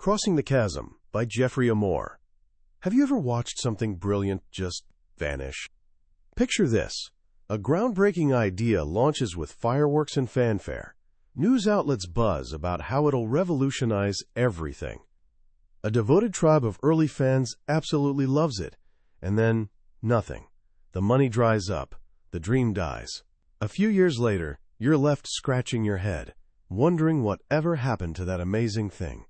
Crossing the Chasm by Geoffrey A. Have you ever watched something brilliant just vanish? Picture this. A groundbreaking idea launches with fireworks and fanfare. News outlets buzz about how it'll revolutionize everything. A devoted tribe of early fans absolutely loves it. And then, nothing. The money dries up. The dream dies. A few years later, you're left scratching your head, wondering what ever happened to that amazing thing.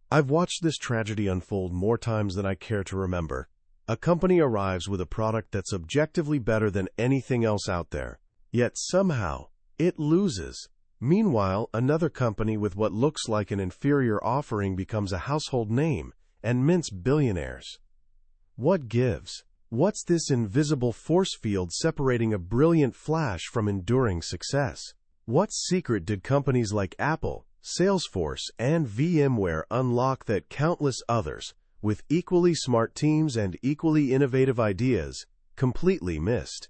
I've watched this tragedy unfold more times than I care to remember. A company arrives with a product that's objectively better than anything else out there, yet somehow it loses. Meanwhile, another company with what looks like an inferior offering becomes a household name and mints billionaires. What gives? What's this invisible force field separating a brilliant flash from enduring success? What secret did companies like Apple, Salesforce, and VMware unlock that countless others, with equally smart teams and equally innovative ideas, completely missed?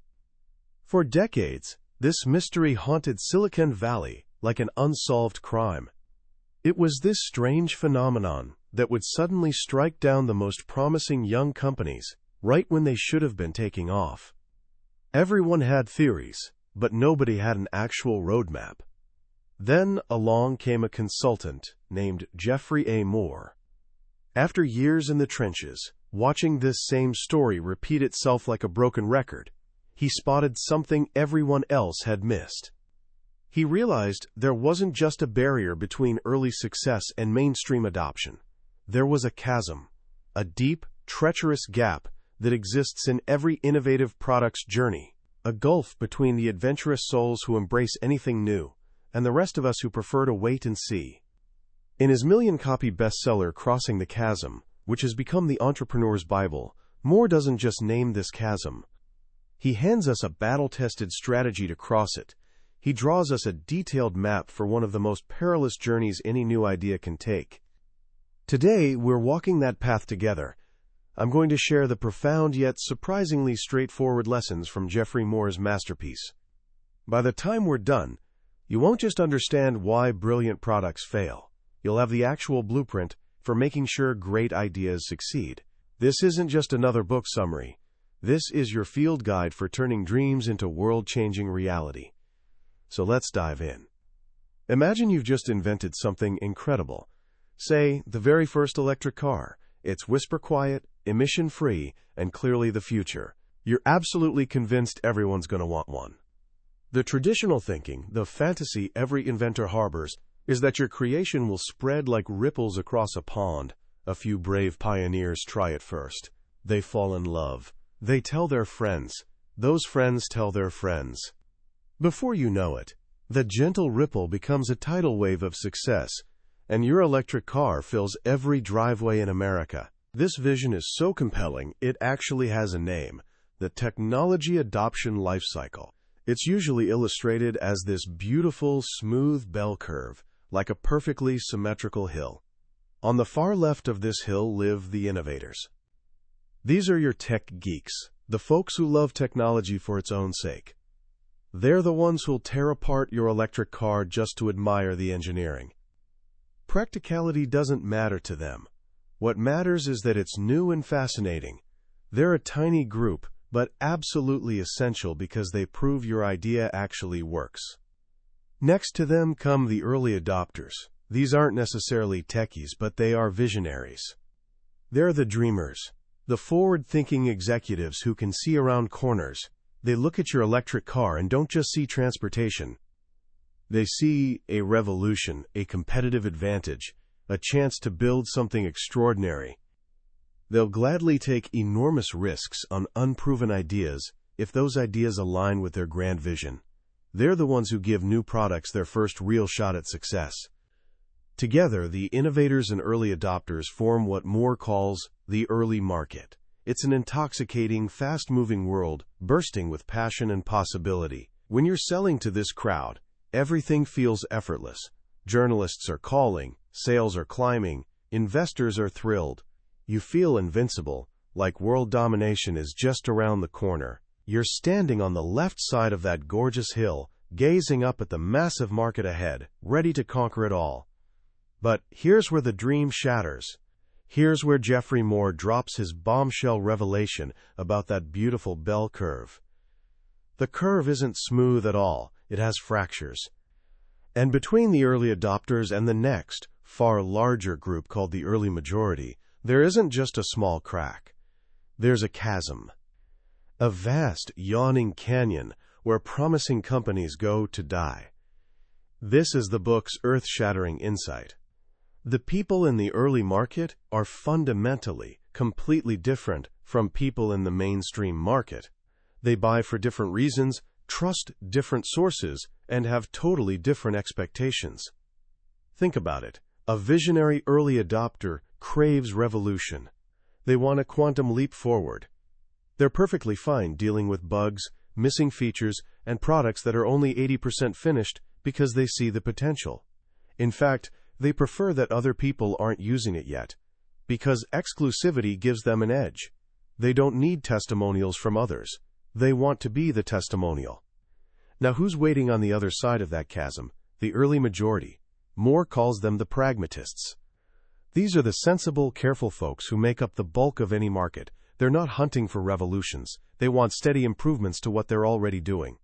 For decades, this mystery haunted Silicon Valley like an unsolved crime. It was this strange phenomenon that would suddenly strike down the most promising young companies right when they should have been taking off. Everyone had theories, but nobody had an actual roadmap. Then along came a consultant named Geoffrey A. After years in the trenches, watching this same story repeat itself like a broken record, he spotted something everyone else had missed. He realized there wasn't just a barrier between early success and mainstream adoption. There was a chasm, a deep, treacherous gap that exists in every innovative product's journey, a gulf between the adventurous souls who embrace anything new and the rest of us who prefer to wait and see. In his million-copy bestseller Crossing the Chasm, which has become the entrepreneur's Bible, Moore doesn't just name this chasm. He hands us a battle-tested strategy to cross it. He draws us a detailed map for one of the most perilous journeys any new idea can take. Today, we're walking that path together. I'm going to share the profound yet surprisingly straightforward lessons from Geoffrey Moore's masterpiece. By the time we're done, you won't just understand why brilliant products fail. You'll have the actual blueprint for making sure great ideas succeed. This isn't just another book summary. This is your field guide for turning dreams into world-changing reality. So let's dive in. Imagine you've just invented something incredible. Say, the very first electric car. It's whisper-quiet, emission-free, and clearly the future. You're absolutely convinced everyone's going to want one. The traditional thinking, the fantasy every inventor harbors, is that your creation will spread like ripples across a pond. A few brave pioneers try it first. They fall in love. They tell their friends. Those friends tell their friends. Before you know it, the gentle ripple becomes a tidal wave of success, and your electric car fills every driveway in America. This vision is so compelling, it actually has a name: the technology adoption life cycle. It's usually illustrated as this beautiful, smooth bell curve, like a perfectly symmetrical hill. On the far left of this hill live the innovators. These are your tech geeks, the folks who love technology for its own sake. They're the ones who'll tear apart your electric car just to admire the engineering. Practicality doesn't matter to them. What matters is that it's new and fascinating. They're a tiny group, but absolutely essential because they prove your idea actually works. Next to them come the early adopters. These aren't necessarily techies, but they are visionaries. They're the dreamers, the forward-thinking executives who can see around corners. They look at your electric car and don't just see transportation. They see a revolution, a competitive advantage, a chance to build something extraordinary. They'll gladly take enormous risks on unproven ideas if those ideas align with their grand vision. They're the ones who give new products their first real shot at success. Together, the innovators and early adopters form what Moore calls the early market. It's an intoxicating, fast-moving world, bursting with passion and possibility. When you're selling to this crowd, everything feels effortless. Journalists are calling, sales are climbing, investors are thrilled. You feel invincible, like world domination is just around the corner. You're standing on the left side of that gorgeous hill, gazing up at the massive market ahead, ready to conquer it all. But here's where the dream shatters. Here's where Geoffrey Moore drops his bombshell revelation about that beautiful bell curve. The curve isn't smooth at all, it has fractures. And between the early adopters and the next, far larger group called the early majority, there isn't just a small crack. There's a chasm. A vast, yawning canyon where promising companies go to die. This is the book's earth-shattering insight. The people in the early market are fundamentally, completely different from people in the mainstream market. They buy for different reasons, trust different sources, and have totally different expectations. Think about it. A visionary early adopter craves revolution. They want a quantum leap forward. They're perfectly fine dealing with bugs, missing features, and products that are only 80% finished because they see the potential. In fact, they prefer that other people aren't using it yet, because exclusivity gives them an edge. They don't need testimonials from others. They want to be the testimonial. Now, who's waiting on the other side of that chasm? The early majority. Moore calls them the pragmatists. These are the sensible, careful folks who make up the bulk of any market. They're not hunting for revolutions. They want steady improvements to what they're already doing.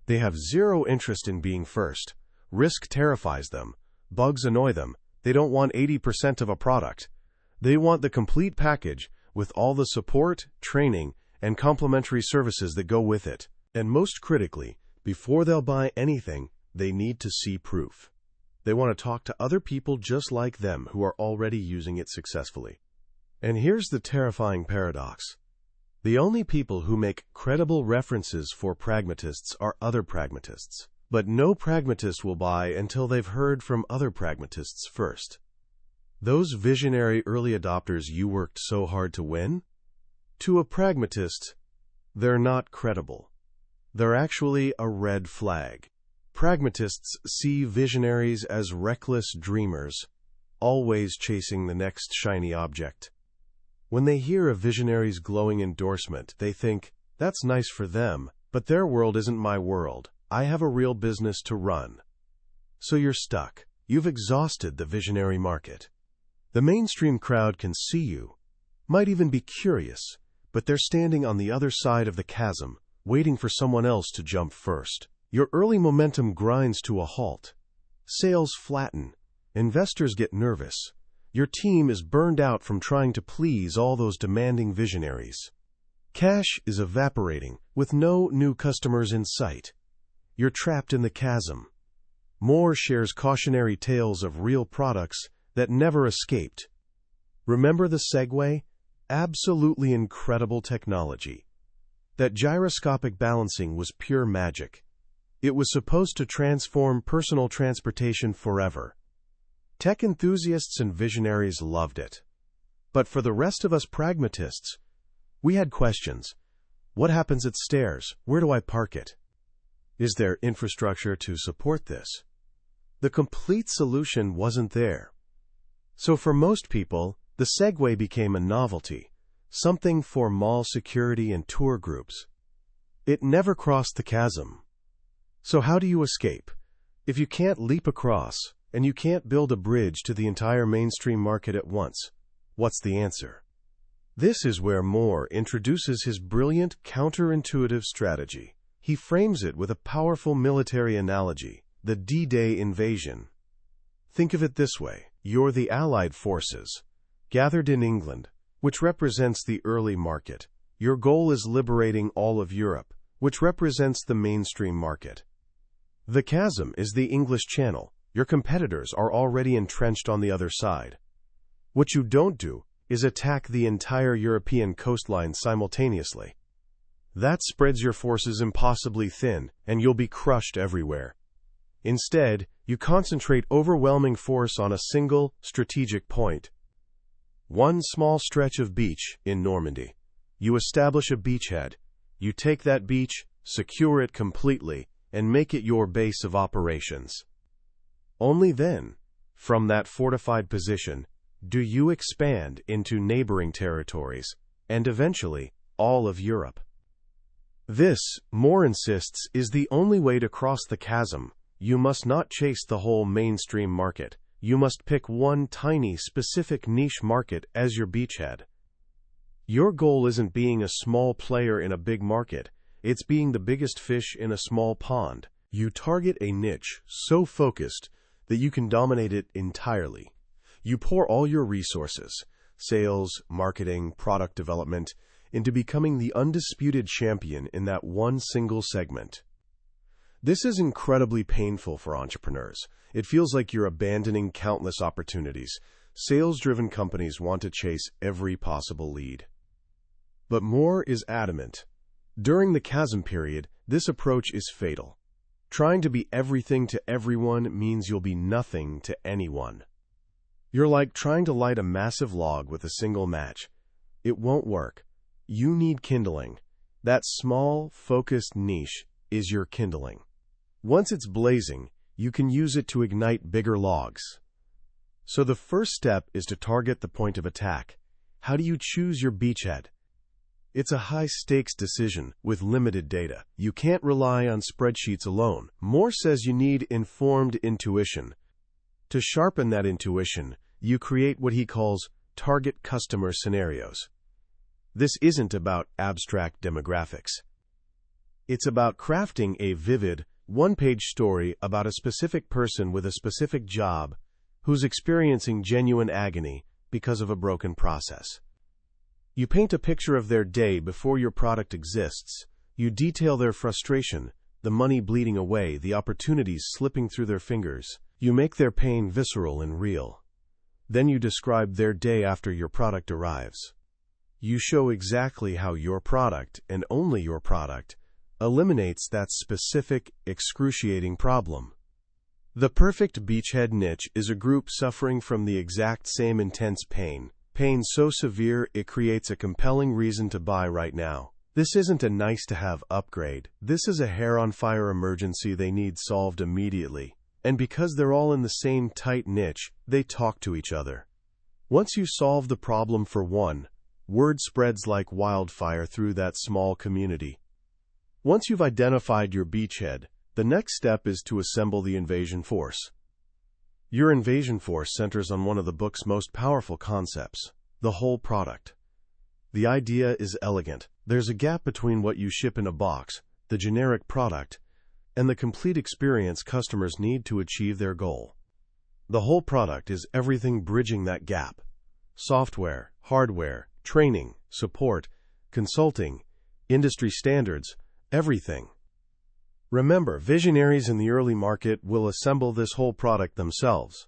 They have zero interest in being first. Risk terrifies them. Bugs annoy them. They don't want 80% of a product. They want the complete package with all the support, training, and complementary services that go with it. And most critically, before they'll buy anything, they need to see proof. They want to talk to other people just like them who are already using it successfully. And here's the terrifying paradox. The only people who make credible references for pragmatists are other pragmatists. But no pragmatist will buy until they've heard from other pragmatists first. Those visionary early adopters you worked so hard to win? To a pragmatist, they're not credible. They're actually a red flag. Pragmatists see visionaries as reckless dreamers, always chasing the next shiny object. When they hear a visionary's glowing endorsement, they think, that's nice for them, but their world isn't my world. I have a real business to run. So you're stuck. You've exhausted the visionary market. The mainstream crowd can see you, might even be curious, but they're standing on the other side of the chasm, waiting for someone else to jump first. Your early momentum grinds to a halt. Sales flatten. Investors get nervous. Your team is burned out from trying to please all those demanding visionaries. Cash is evaporating, with no new customers in sight. You're trapped in the chasm. Moore shares cautionary tales of real products that never escaped. Remember the Segway? Absolutely incredible technology. That gyroscopic balancing was pure magic. It was supposed to transform personal transportation forever. Tech enthusiasts and visionaries loved it. But for the rest of us pragmatists, we had questions. What happens at stairs? Where do I park it? Is there infrastructure to support this? The complete solution wasn't there. So for most people, the Segway became a novelty, something for mall security and tour groups. It never crossed the chasm. So how do you escape? If you can't leap across, and you can't build a bridge to the entire mainstream market at once, what's the answer? This is where Moore introduces his brilliant counterintuitive strategy. He frames it with a powerful military analogy, the D-Day invasion. Think of it this way. You're the Allied forces, gathered in England, which represents the early market. Your goal is liberating all of Europe, which represents the mainstream market. The chasm is the English Channel. Your competitors are already entrenched on the other side. What you don't do is attack the entire European coastline simultaneously. That spreads your forces impossibly thin, and you'll be crushed everywhere. Instead, you concentrate overwhelming force on a single, strategic point. One small stretch of beach in Normandy. You establish a beachhead. You take that beach, secure it completely, and make it your base of operations. Only then, from that fortified position, do you expand into neighboring territories, and eventually, all of Europe. This, Moore insists, is the only way to cross the chasm. You must not chase the whole mainstream market. You must pick one tiny, specific niche market as your beachhead. Your goal isn't being a small player in a big market, it's being the biggest fish in a small pond. You target a niche so focused that you can dominate it entirely. You pour all your resources, sales, marketing, product development, into becoming the undisputed champion in that one single segment. This is incredibly painful for entrepreneurs. It feels like you're abandoning countless opportunities. Sales-driven companies want to chase every possible lead. But Moore is adamant. During the Chasm period, this approach is fatal. Trying to be everything to everyone means you'll be nothing to anyone. You're like trying to light a massive log with a single match. It won't work. You need kindling. That small, focused niche is your kindling. Once it's blazing, you can use it to ignite bigger logs. So the first step is to target the point of attack. How do you choose your beachhead? It's a high-stakes decision with limited data. You can't rely on spreadsheets alone. Moore says you need informed intuition. To sharpen that intuition, you create what he calls target customer scenarios. This isn't about abstract demographics. It's about crafting a vivid, one-page story about a specific person with a specific job who's experiencing genuine agony because of a broken process. You paint a picture of their day before your product exists. You detail their frustration, the money bleeding away, the opportunities slipping through their fingers. You make their pain visceral and real. Then you describe their day after your product arrives. You show exactly how your product, and only your product, eliminates that specific, excruciating problem. The perfect beachhead niche is a group suffering from the exact same intense pain so severe it creates a compelling reason to buy right now. This isn't a nice-to-have upgrade. This is a hair-on-fire emergency they need solved immediately. And because they're all in the same tight niche, they talk to each other. Once you solve the problem for one, word spreads like wildfire through that small community. Once you've identified your beachhead, the next step is to assemble the invasion force. Your invasion force centers on one of the book's most powerful concepts, the whole product. The idea is elegant. There's a gap between what you ship in a box, the generic product, and the complete experience customers need to achieve their goal. The whole product is everything bridging that gap. Software, hardware, training, support, consulting, industry standards, everything. Remember, visionaries in the early market will assemble this whole product themselves.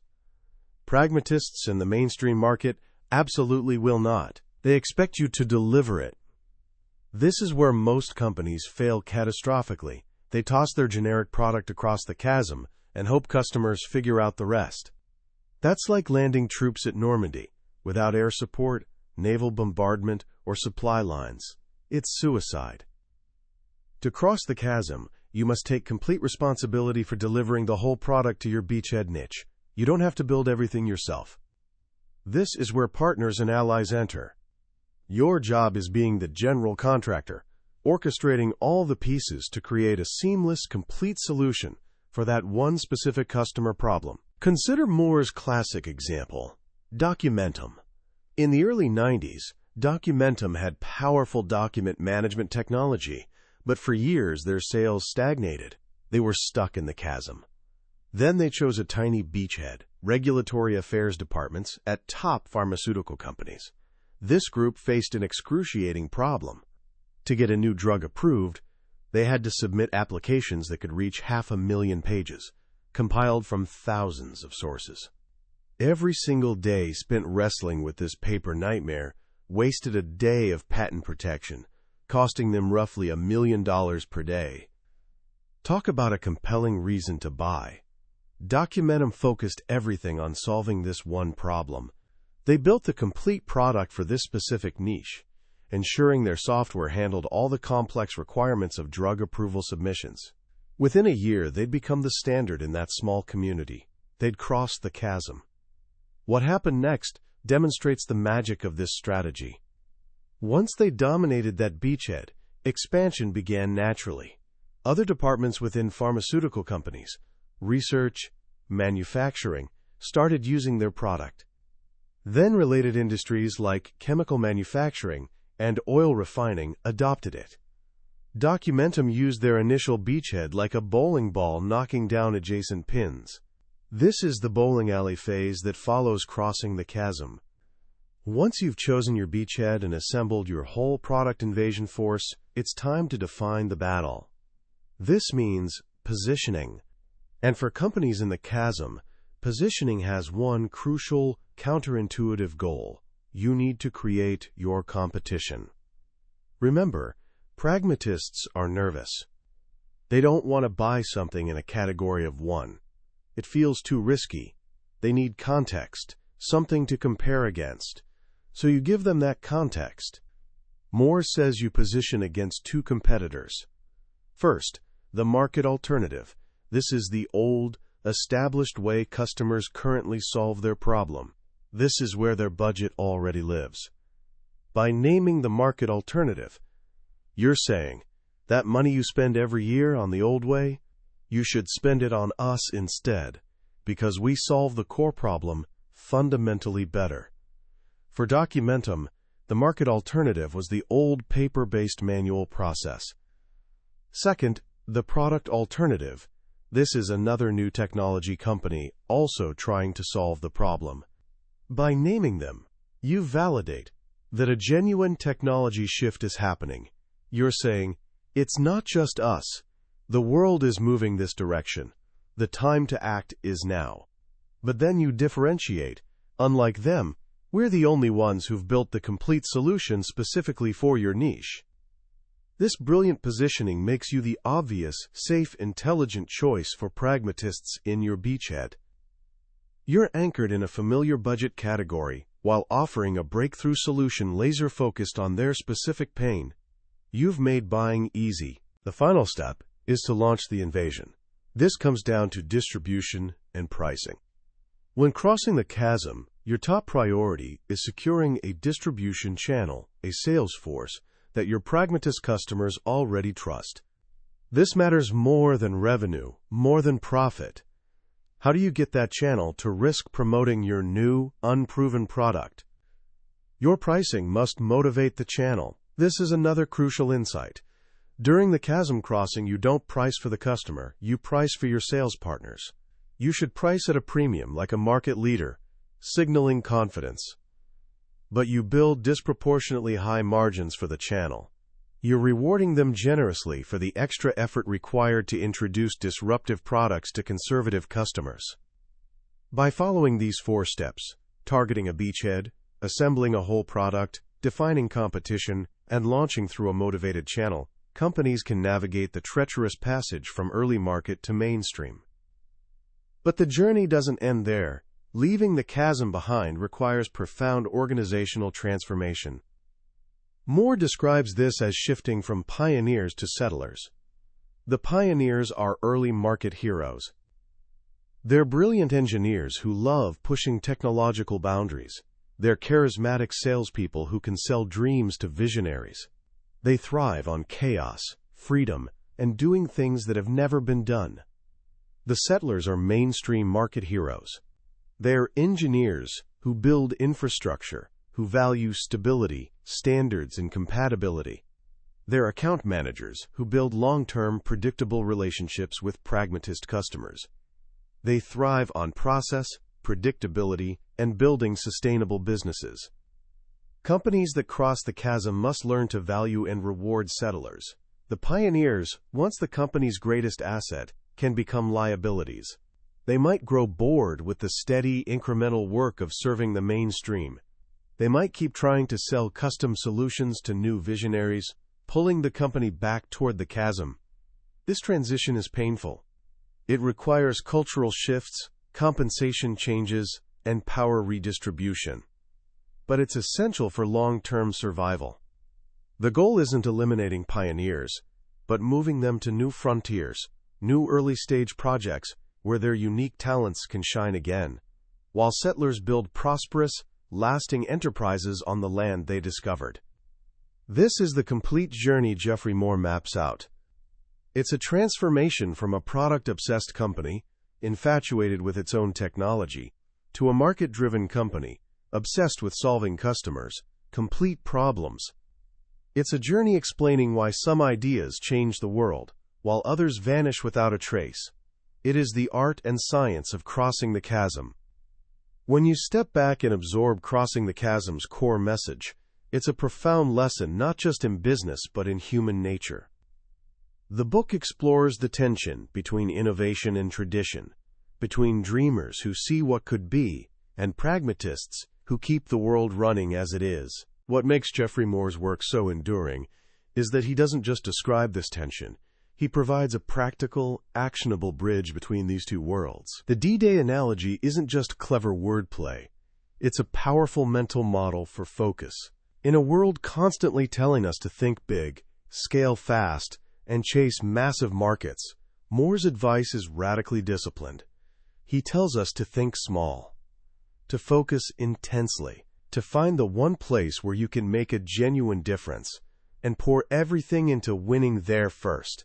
Pragmatists in the mainstream market absolutely will not. They expect you to deliver it. This is where most companies fail catastrophically. They toss their generic product across the chasm and hope customers figure out the rest. That's like landing troops at Normandy without air support, naval bombardment, or supply lines. It's suicide. To cross the chasm, you must take complete responsibility for delivering the whole product to your beachhead niche. You don't have to build everything yourself. This is where partners and allies enter. Your job is being the general contractor, orchestrating all the pieces to create a seamless, complete solution for that one specific customer problem. Consider Moore's classic example, Documentum. In the early 90s, Documentum had powerful document management technology, but for years their sales stagnated. They were stuck in the chasm. Then they chose a tiny beachhead, regulatory affairs departments at top pharmaceutical companies. This group faced an excruciating problem. To get a new drug approved, they had to submit applications that could reach 500,000 pages, compiled from thousands of sources. Every single day spent wrestling with this paper nightmare wasted a day of patent protection, costing them roughly $1 million per day. Talk about a compelling reason to buy. Documentum focused everything on solving this one problem. They built the complete product for this specific niche, ensuring their software handled all the complex requirements of drug approval submissions. Within a year, they'd become the standard in that small community. They'd crossed the chasm. What happened next demonstrates the magic of this strategy. Once they dominated that beachhead, expansion began naturally. Other departments within pharmaceutical companies, research, manufacturing, started using their product. Then related industries like chemical manufacturing and oil refining adopted it. Documentum used their initial beachhead like a bowling ball knocking down adjacent pins. This is the bowling alley phase that follows crossing the chasm. Once you've chosen your beachhead and assembled your whole product invasion force, it's time to define the battle. This means positioning. And for companies in the chasm, positioning has one crucial, counterintuitive goal. You need to create your competition. Remember, pragmatists are nervous. They don't want to buy something in a category of one. It feels too risky. They need context, something to compare against. So you give them that context. Moore says you position against two competitors. First, the market alternative. This is the old, established way customers currently solve their problem. This is where their budget already lives. By naming the market alternative, you're saying, that money you spend every year on the old way, you should spend it on us instead, because we solve the core problem fundamentally better. For Documentum, the market alternative was the old paper-based manual process. Second, the product alternative. This is another new technology company also trying to solve the problem. By naming them, you validate that a genuine technology shift is happening. You're saying, it's not just us. The world is moving this direction. The time to act is now. But then you differentiate. Unlike them, we're the only ones who've built the complete solution specifically for your niche. This brilliant positioning makes you the obvious, safe, intelligent choice for pragmatists in your beachhead. You're anchored in a familiar budget category while offering a breakthrough solution laser-focused on their specific pain. You've made buying easy. The final step is to launch the invasion. This comes down to distribution and pricing. When crossing the chasm, your top priority is securing a distribution channel, a sales force, that your pragmatist customers already trust. This matters more than revenue, more than profit. How do you get that channel to risk promoting your new, unproven product? Your pricing must motivate the channel. This is another crucial insight. During the chasm crossing, you don't price for the customer, you price for your sales partners. You should price at a premium like a market leader, signaling confidence. But you build disproportionately high margins for the channel. You're rewarding them generously for the extra effort required to introduce disruptive products to conservative customers. By following these 4 steps, targeting a beachhead, assembling a whole product, defining competition, and launching through a motivated channel, companies can navigate the treacherous passage from early market to mainstream. But the journey doesn't end there. Leaving the chasm behind requires profound organizational transformation. Moore describes this as shifting from pioneers to settlers. The pioneers are early market heroes. They're brilliant engineers who love pushing technological boundaries. They're charismatic salespeople who can sell dreams to visionaries. They thrive on chaos, freedom, and doing things that have never been done. The settlers are mainstream market heroes. They're engineers who build infrastructure, who value stability, standards, and compatibility. They're account managers who build long-term, predictable relationships with pragmatist customers. They thrive on process, predictability, and building sustainable businesses. Companies that cross the chasm must learn to value and reward settlers. The pioneers, once the company's greatest asset, can become liabilities. They might grow bored with the steady, incremental work of serving the mainstream. They might keep trying to sell custom solutions to new visionaries, pulling the company back toward the chasm. This transition is painful. It requires cultural shifts, compensation changes, and power redistribution. But it's essential for long-term survival. The goal isn't eliminating pioneers, but moving them to new frontiers, new early-stage projects where their unique talents can shine again, while settlers build prosperous, lasting enterprises on the land they discovered. This is the complete journey Geoffrey Moore maps out. It's a transformation from a product-obsessed company, infatuated with its own technology, to a market-driven company, obsessed with solving customers' complete problems. It's a journey explaining why some ideas change the world, while others vanish without a trace. It is the art and science of crossing the chasm. When you step back and absorb Crossing the Chasm's core message, it's a profound lesson not just in business but in human nature. The book explores the tension between innovation and tradition, between dreamers who see what could be and pragmatists who keep the world running as it is. What makes Geoffrey Moore's work so enduring is that he doesn't just describe this tension. He provides a practical, actionable bridge between these two worlds. The D-Day analogy isn't just clever wordplay. It's a powerful mental model for focus. In a world constantly telling us to think big, scale fast, and chase massive markets, Moore's advice is radically disciplined. He tells us to think small, to focus intensely, to find the one place where you can make a genuine difference, and pour everything into winning there first.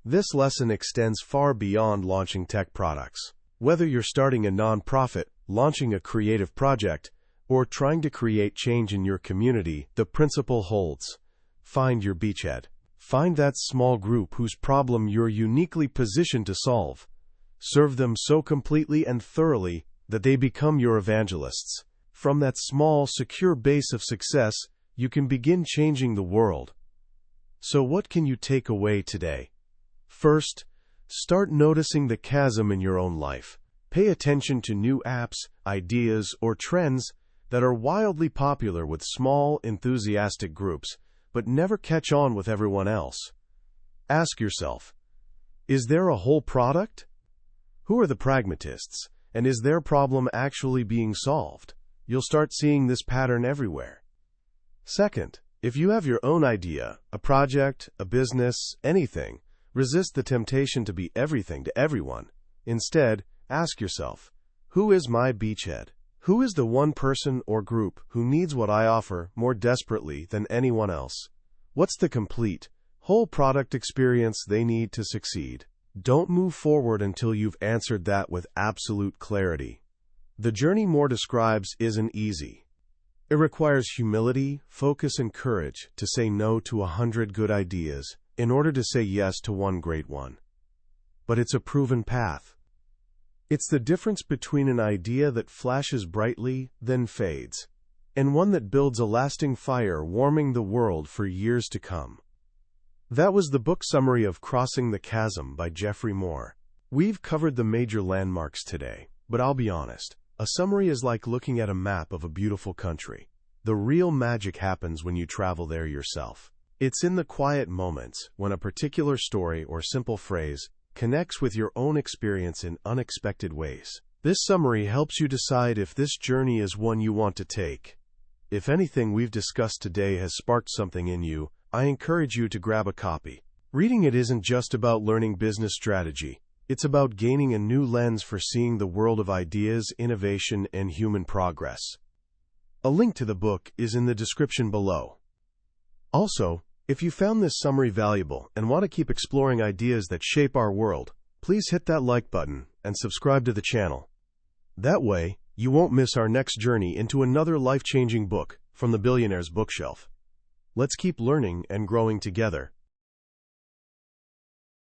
This lesson extends far beyond launching tech products. Whether you're starting a nonprofit, launching a creative project, or trying to create change in your community, the principle holds. Find your beachhead. Find that small group whose problem you're uniquely positioned to solve. Serve them so completely and thoroughly that they become your evangelists. From that small, secure base of success, you can begin changing the world. So what can you take away today? First, start noticing the chasm in your own life. Pay attention to new apps, ideas, or trends that are wildly popular with small, enthusiastic groups, but never catch on with everyone else. Ask yourself, is there a whole product? Who are the pragmatists, and is their problem actually being solved? You'll start seeing this pattern everywhere. Second, if you have your own idea, a project, a business, anything, resist the temptation to be everything to everyone. Instead, ask yourself, who is my beachhead? Who is the one person or group who needs what I offer more desperately than anyone else? What's the complete, whole product experience they need to succeed? Don't move forward until you've answered that with absolute clarity. The journey Moore describes isn't easy. It requires humility, focus, and courage to say no to 100 good ideas in order to say yes to one great one. But it's a proven path. It's the difference between an idea that flashes brightly, then fades, and one that builds a lasting fire warming the world for years to come. That was the book summary of Crossing the Chasm by Geoffrey Moore. We've covered the major landmarks today, but I'll be honest, a summary is like looking at a map of a beautiful country. The real magic happens when you travel there yourself. It's in the quiet moments when a particular story or simple phrase connects with your own experience in unexpected ways. This summary helps you decide if this journey is one you want to take. If anything we've discussed today has sparked something in you, I encourage you to grab a copy. Reading it isn't just about learning business strategy. It's about gaining a new lens for seeing the world of ideas, innovation, and human progress. A link to the book is in the description below. Also, if you found this summary valuable and want to keep exploring ideas that shape our world, please hit that like button and subscribe to the channel. That way, you won't miss our next journey into another life-changing book from the Billionaire's Bookshelf. Let's keep learning and growing together.